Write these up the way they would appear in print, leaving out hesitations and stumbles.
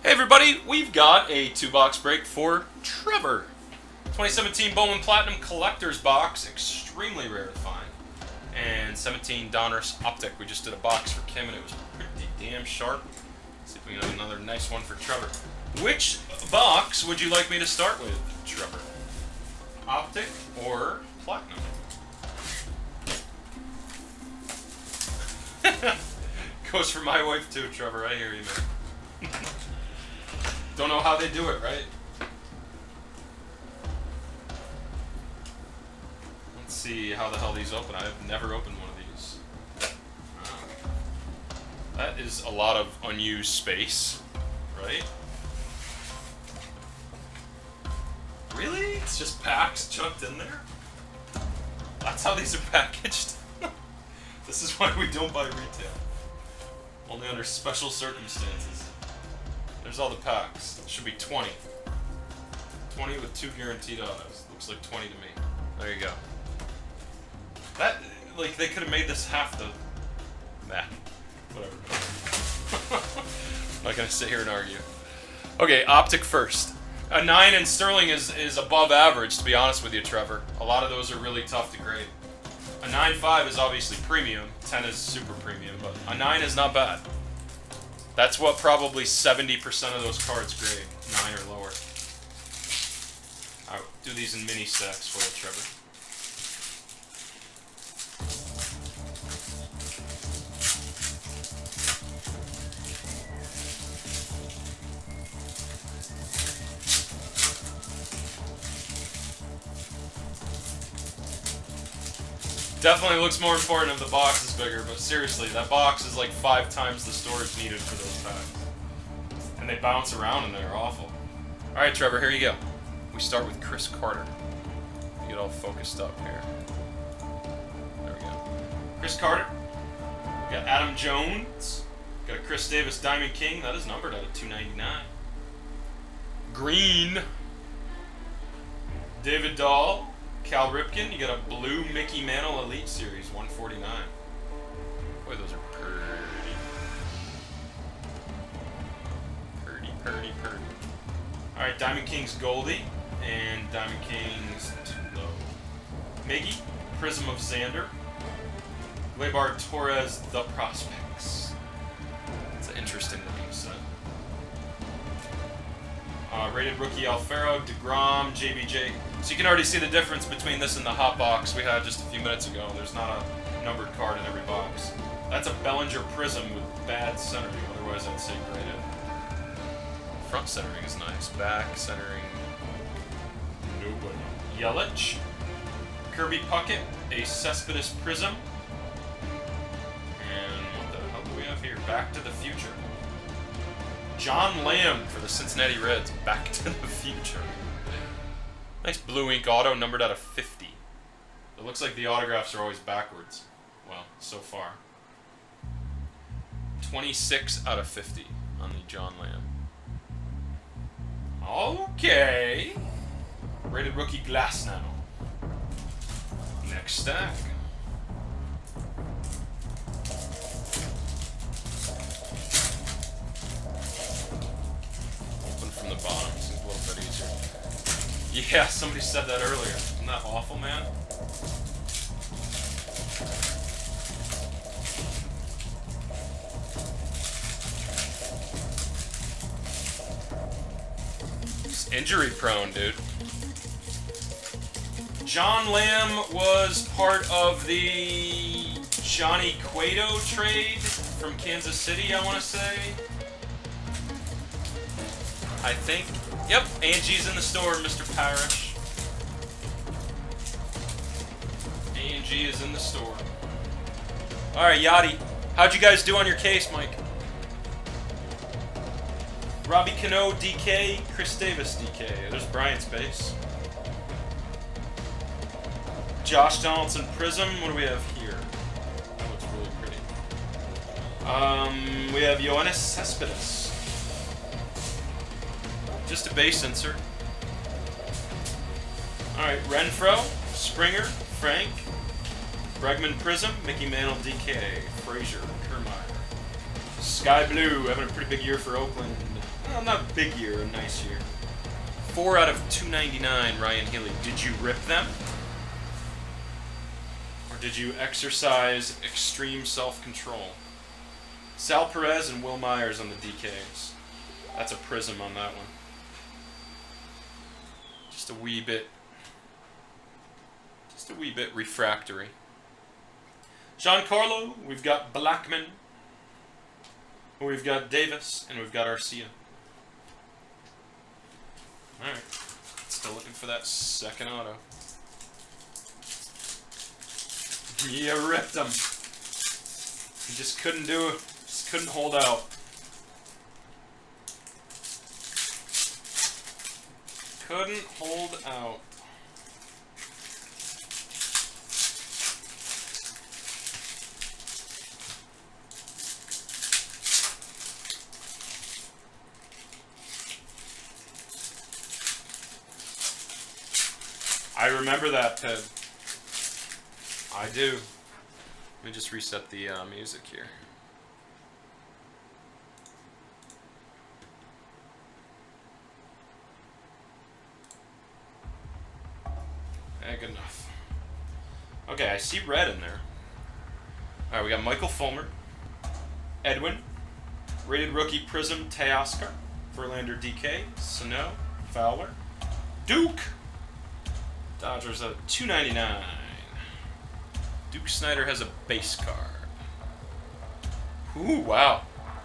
Hey everybody, we've got a 2-box break for Trevor. 2017 Bowman Platinum Collector's Box, extremely rare to find. And 17 Donruss Optic. We just did a box for Kim and it was pretty damn sharp. Let's see if we can have another nice one for Trevor. Which box would you like me to start with, Trevor? Optic or Platinum? Goes for my wife too, Trevor. I hear you, man. Don't know how they do it, right? Let's see how the hell these open. I've never opened one of these. Wow. That is a lot of unused space, right? Really? It's just packs chucked in there? That's how these are packaged? This is why we don't buy retail. Only under special circumstances. There's all the packs. It should be 20. 20 with 2 guaranteed autos. Looks like 20 to me. There you go. That, like, they could have made this half the... Nah. Whatever. I'm not gonna sit here and argue. Okay, Optic first. A 9 in Sterling is above average, to be honest with you, Trevor. A lot of those are really tough to grade. A 9.5 is obviously premium. 10 is super premium, but a 9 is not bad. That's what probably 70% of those cards grade, 9 or lower. I'll do these in mini stacks for you, Trevor. Definitely looks more important if the box is bigger, but seriously, that box is like 5 times the storage needed for those packs. And they bounce around and they're awful. Alright, Trevor, here you go. We start with Chris Carter. Get all focused up here. There we go. Chris Carter. We got Adam Jones. Got a Chris Davis Diamond King. That is numbered out of 299. Green. David Dahl. Cal Ripken, you got a blue Mickey Mantle Elite Series, 149. Boy, those are pretty. Pretty. Alright, Diamond Kings Goldie and Diamond Kings Tulo. Miggy, Prism of Xander. Gleyber Torres, The Prospects. It's an interesting looking set. Rated Rookie Alfaro, DeGrom, JBJ. So you can already see the difference between this and the hot box we had just a few minutes ago. There's not a numbered card in every box. That's a Bellinger Prism with bad centering, otherwise I'd say graded. Front centering is nice. Back centering, nobody. Yelich. Kirby Puckett, a Cespedes Prism. And what the hell do we have here? Back to the Future. John Lamb for the Cincinnati Reds, Back to the Future. Nice blue ink auto, numbered out of 50. It looks like the autographs are always backwards. Well, so far. 26 out of 50 on the John Lamb. Okay. Rated Rookie Glass now. Next stack. From the bottom, seems a little bit easier. Yeah, somebody said that earlier. Isn't that awful, man? He's injury prone, dude. John Lamb was part of the Johnny Cueto trade from Kansas City, I want to say. I think. Yep, Angie's in the store, Mr. Parrish. Angie is in the store. Alright, Yachty. How'd you guys do on your case, Mike? Robbie Cano, DK. Chris Davis, DK. There's Brian's base. Josh Donaldson, Prism. What do we have here? That looks really pretty. We have Yoenis Cespedes. Just a base insert. Alright, Renfro, Springer, Frank, Bregman Prism, Mickey Mantle DK, Frazier, Kiermaier. Sky Blue, having a pretty big year for Oakland. Well, not a big year, a nice year. 4 out of 299, Ryan Healy. Did you rip them? Or did you exercise extreme self-control? Sal Perez and Will Myers on the DKs. That's a prism on that one. Just a wee bit refractory. Giancarlo, we've got Blackman, we've got Davis, and we've got Arcia. Alright, still looking for that second auto. You ripped them. You just couldn't do it, just couldn't hold out. Couldn't hold out. I remember that, Ted. I do. Let me just reset the music here. Good enough. Okay, I see red in there. Alright, we got Michael Fulmer, Edwin, rated rookie Prism Teoscar, Verlander DK, Sano, Fowler, Duke, Dodgers a $2.99. Duke Snyder has a base card. Ooh, wow.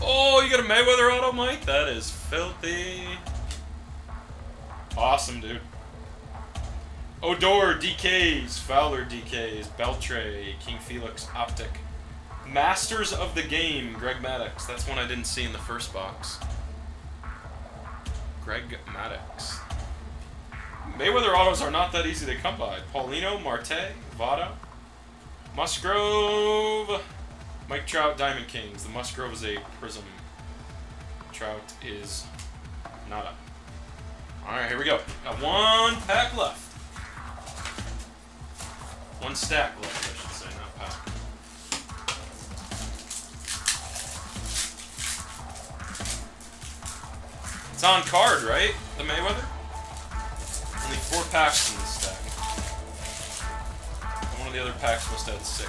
Oh, you got a Mayweather auto, Mike? That is filthy. Awesome, dude. Odor DKs, Fowler DKs, Beltray, King Felix, Optic. Masters of the Game, Greg Maddux. That's one I didn't see in the first box. Greg Maddux. Mayweather autos are not that easy to come by. Paulino, Marte, Votto, Musgrove, Mike Trout, Diamond Kings. The Musgrove is a prism. Trout is nada. Alright, here we go. Got one pack left. One stack left, I should say, not pack. It's on card, right? The Mayweather? Only 4 packs in this stack. And one of the other packs must have 6.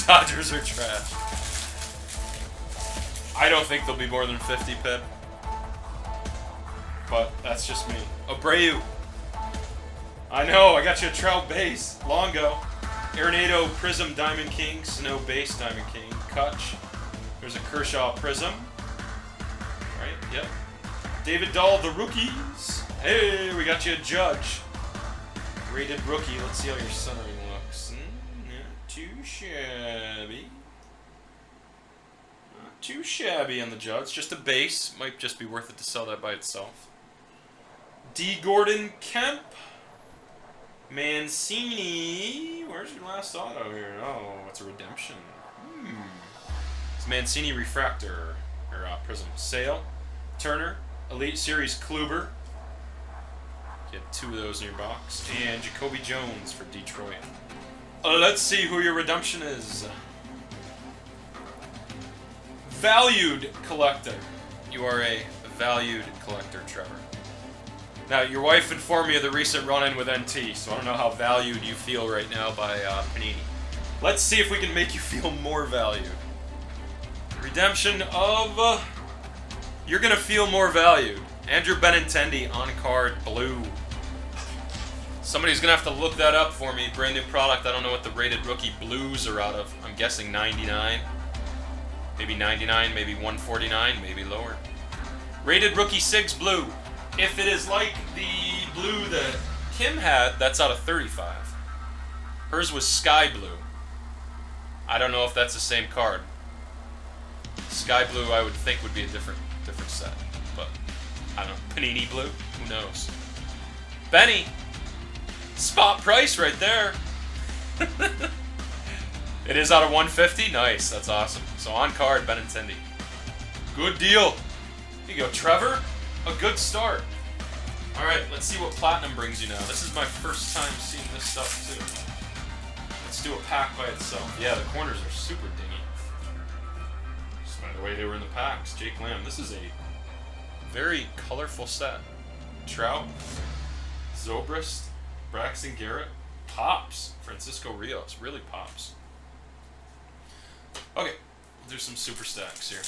Dodgers are trash. I don't think there'll be more than 50, Pip. But that's just me. Abreu. I know, I got you a Trout base. Longo. Arenado Prism Diamond King. Snow base Diamond King. Kutch. There's a Kershaw Prism. Right, yep. David Dahl, the rookies. Hey, we got you a Judge. Rated rookie. Let's see how your centering looks. Not too shabby. Not too shabby on the Judge. Just a base. Might just be worth it to sell that by itself. D. Gordon Kemp. Mancini. Where's your last auto here? Oh, it's a redemption. It's Mancini Refractor. Or Prism. Sale. Turner. Elite Series Kluber. Get 2 of those in your box. And Jacoby Jones for Detroit. Let's see who your redemption is. Valued collector. You are a valued collector, Trevor. Now, your wife informed me of the recent run-in with NT, so I don't know how valued you feel right now by Panini. Let's see if we can make you feel more valued. Redemption of... you're going to feel more valued. Andrew Benintendi on card blue. Somebody's going to have to look that up for me. Brand new product. I don't know what the rated rookie blues are out of. I'm guessing 99. Maybe 99, maybe 149, maybe lower. Rated rookie Sigs blue. If it is like the blue that Kim had, that's out of 35. Hers was sky blue. I don't know if that's the same card. Sky blue, I would think, would be a different set. But, I don't know. Panini blue? Who knows? Benny! Spot price right there. It is out of 150? Nice, that's awesome. So on card, Benintendi. Good deal. Here you go, Trevor. A good start. Alright, let's see what Platinum brings you now. This is my first time seeing this stuff, too. Let's do a pack by itself. Yeah, the corners are super dingy. the way they were in the packs. Jake Lamb. This is a very colorful set. Trout, Zobrist, Braxton Garrett, pops. Francisco Rios really pops. Okay, there's some super stacks here.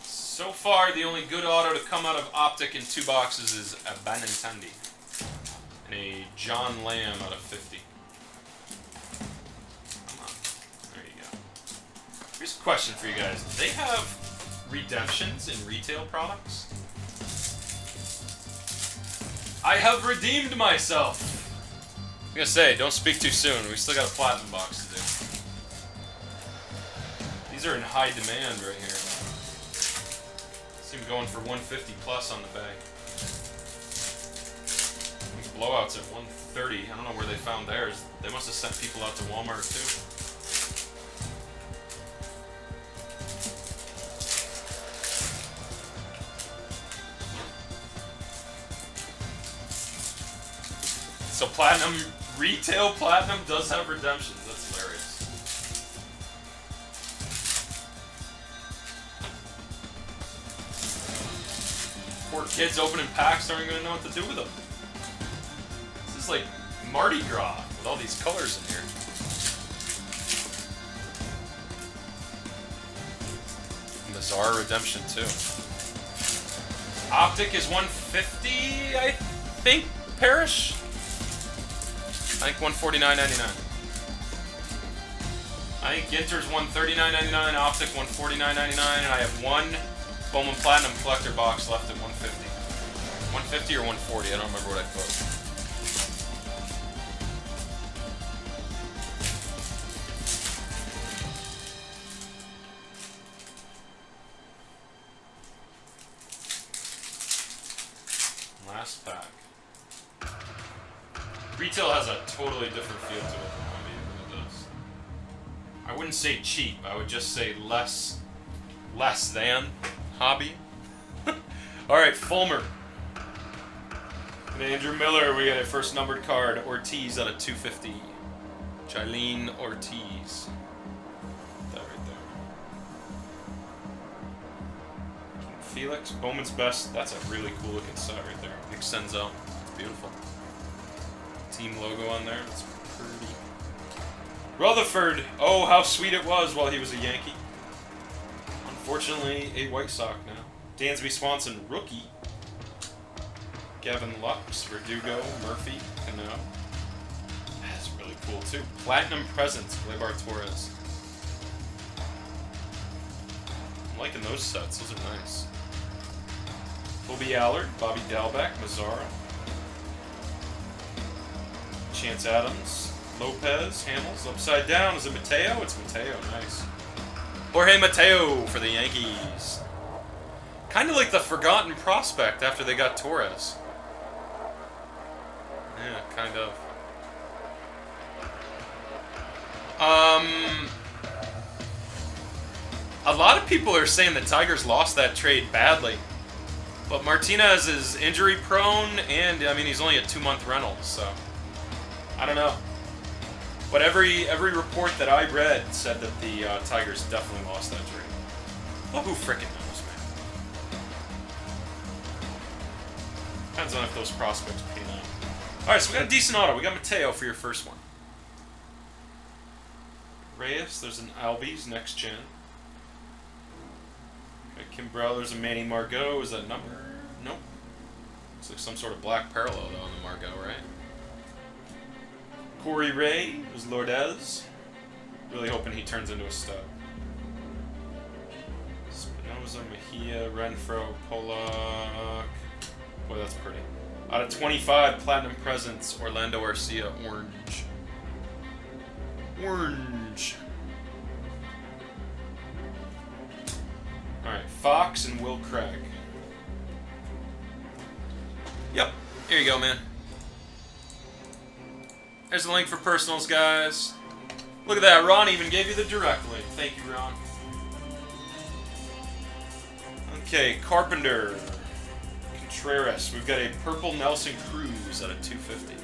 So far, the only good auto to come out of Optic in 2 boxes is a Benintendi and a John Lamb out of 50. Come on, there you go. Here's a question for you guys. Do they have redemptions in retail products? I have redeemed myself. I'm gonna say, don't speak too soon. We still got a platinum box to do. These are in high demand right here. See them going for 150 plus on the bag. These blowouts at 130. I don't know where they found theirs. They must have sent people out to Walmart too. So platinum, retail platinum does have redemptions. That's hilarious. Poor kids opening packs aren't going to know what to do with them. This is like Mardi Gras with all these colors in here. And the Zara redemption too. Optic is 150, I think, Parrish? I think $149.99. I think Ginter's $139.99, Optic $149.99, and I have one Bowman Platinum Collector box left at $150. $150 or $140, I don't remember what I put. Last pack. Retail has a totally different feel to it than Hobby really does. I wouldn't say cheap, I would just say less than Hobby. Alright, Fulmer. And Andrew Miller, we got a first numbered card. Ortiz out of 250. Jailene Ortiz. That right there. Felix, Bowman's best. That's a really cool looking set right there. Extends out. It's beautiful. Team logo on there. That's pretty. Rutherford. Oh, how sweet it was while he was a Yankee. Unfortunately, a White Sox now. Dansby Swanson, rookie. Gavin Lux, Verdugo, Murphy, Cano. That's really cool too. Platinum Presents, Gleyber Torres. I'm liking those sets. Those are nice. Toby Allard, Bobby Dalbec, Mazzara. Chance Adams, Lopez, Hamels, upside down. Is it Mateo? It's Mateo, nice. Jorge Mateo for the Yankees. Kind of like the forgotten prospect after they got Torres. Yeah, kind of. A lot of people are saying the Tigers lost that trade badly. But Martinez is injury prone, and I mean he's only a 2-month rental, so I don't know. But every report that I read said that the Tigers definitely lost that trade. Well, who frickin' knows, man? Depends on if those prospects pan out. Alright, so we got a decent auto. We got Mateo for your first one. Reyes, there's an Albies, next gen. Okay, Kim Brow, there's a Manny Margot. Is that number? Nope. Looks like some sort of black parallel though on the Margot, right? Corey Ray, there's Lourdes. Really hoping he turns into a stud. Spinoza, Mejia, Renfro, Pollock. Boy, that's pretty. Out of 25 Platinum Presents, Orlando Arcia, orange. Orange. Alright, Fox and Will Craig. Yep, here you go, man. There's the link for personals, guys. Look at that, Ron even gave you the direct link. Thank you, Ron. Okay, Carpenter. Contreras. We've got a purple Nelson Cruz at a 250.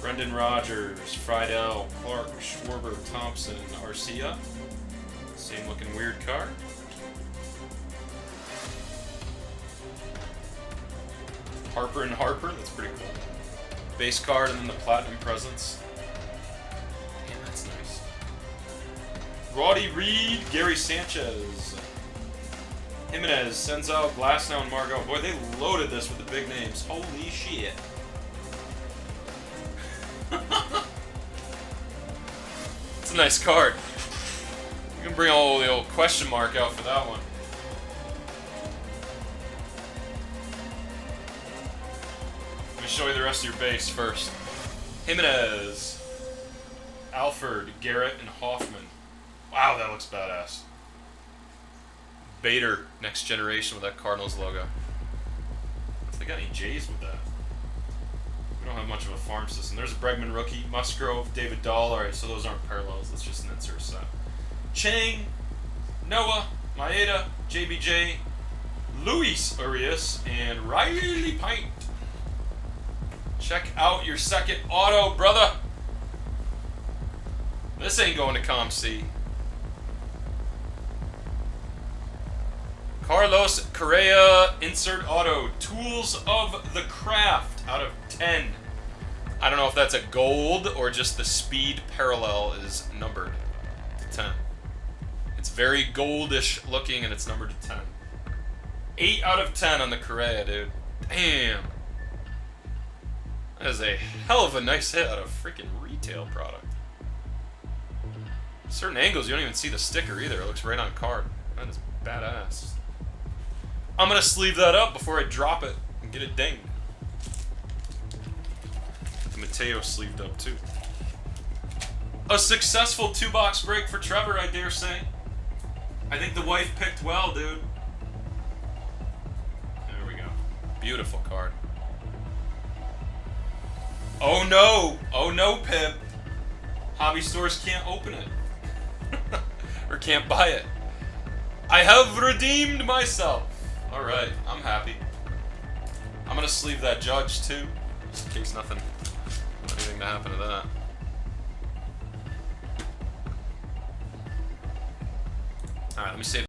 Brendan Rodgers, Friedel, Clark, Schwarber, Thompson, Arcia. Same looking weird card. Harper and Harper, that's pretty cool. Base card and then the Platinum Presence. Damn, that's nice. Roddy Reed, Gary Sanchez. Jimenez, Senzel, Glasnow, and Margot. Boy, they loaded this with the big names. Holy shit. It's a nice card. You can bring all the old question mark out for that one. Let me show you the rest of your base first. Jimenez, Alford, Garrett, and Hoffman. Wow, that looks badass. Bader, next generation with that Cardinals logo. If they got any J's with that. We don't have much of a farm system. There's a Bregman rookie, Musgrove, David Dahl. Alright, so those aren't parallels. That's just an insert set. Chang, Noah, Maeda, JBJ, Luis Urias, and Riley Pint. Check out your second auto, brother. This ain't going to ComC. Carlos Correa, insert auto. Tools of the Craft out of 10. I don't know if that's a gold or just the speed parallel is numbered to 10. It's very goldish looking and it's numbered to 10. 8 out of 10 on the Correa, dude. Damn. That is a hell of a nice hit out of freaking retail product. Certain angles, you don't even see the sticker either. It looks right on card. That is badass. I'm going to sleeve that up before I drop it and get it dinged. The Mateo sleeved up too. A successful 2-box break for Trevor, I dare say. I think the wife picked well, dude. There we go. Beautiful card. Oh no! Oh no, Pip! Hobby stores can't open it. Or can't buy it. I have redeemed myself! Alright, I'm happy. I'm gonna sleeve that Judge too, just in case anything to happen to that. Alright, let me save